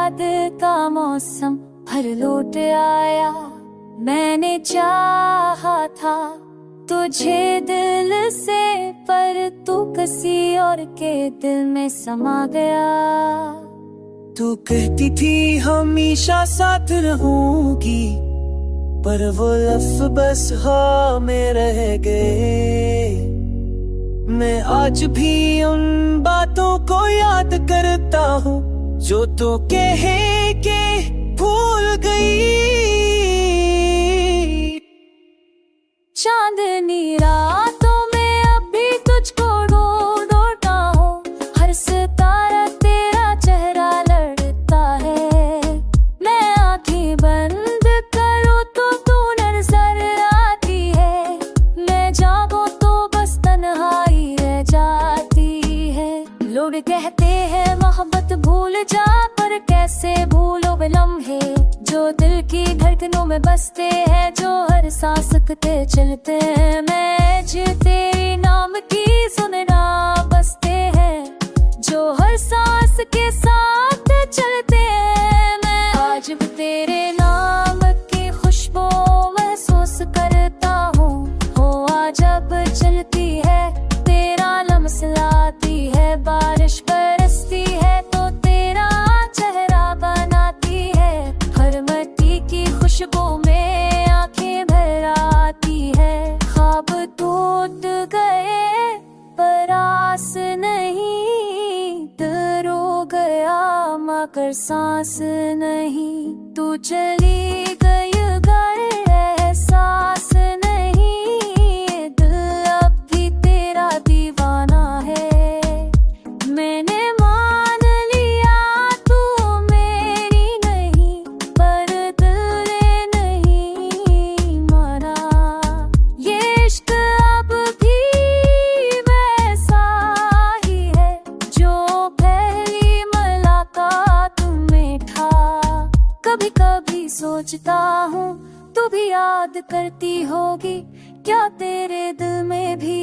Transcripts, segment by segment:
याद का मौसम भर लौट आया। मैंने चाहा था तुझे दिल से, पर तू किसी और के दिल में समा गया। तू कहती थी हमेशा साथ रहूंगी, पर वो लफ्ज़ बस हाँ में रह गए। मैं आज भी उन बातों को याद करता हूँ जो तो कह के भूल गई। चांदनी रातों में अभी तुझको ढूंढता हूँ, हर सितारा तेरा चेहरा लड़ता है। मैं आँखें बंद करूँ तो तू नजर आती है, मैं जागूं तो बस तन्हाई रह जाती है। लोग कहते हैं मोहब्बत भूल जा, पर कैसे भूलो वे लम्हे जो दिल की धड़कनों में बसते हैं, जो हर सांस सकते चलते हैं। मैं तेरे नाम की सुनना बसते हैं, जो हर सांस के साथ चलते हैं। मैं आज भी तेरे नाम की खुशबू महसूस करता हूँ। हवा जब चलती है तेरा लम्स लाती है, बारिश बरसती है तो तेरा चेहरा बनाती है। हर मिट्टी की खुशबू में आंखें भर आती है। ख्वाब टूट गए पर आस नहीं, दिल रो गया मगर सांस नहीं। तू चली गई घर एहसास नहीं, दिल अब भी तेरा दीवाना है। मैंने मान लिया तू मेरी नहीं, पर दिल ने नहीं माना। ये इश्क अब भी वैसा ही है जो पहली मुलाकात में था। कभी कभी सोचता हूँ तू भी याद करती होगी, क्या तेरे दिल में भी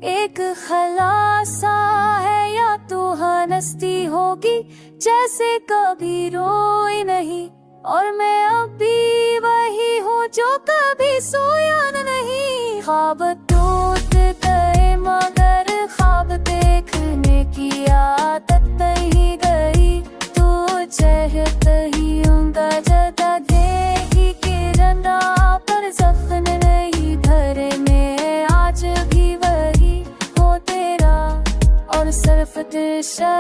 एक खलासा है, या तू हंसती होगी जैसे कभी रोई नहीं। और मैं अभी वही हूँ जो कभी सोया नहीं। ख्वाब टूट गए मगर ख्वाब देखने की आदत नहीं गई। तू चाहत ही होगा जदा देखी किरण पर जख्म नहीं धरे में। आज भी वही हो तेरा और सिर्फ दिशा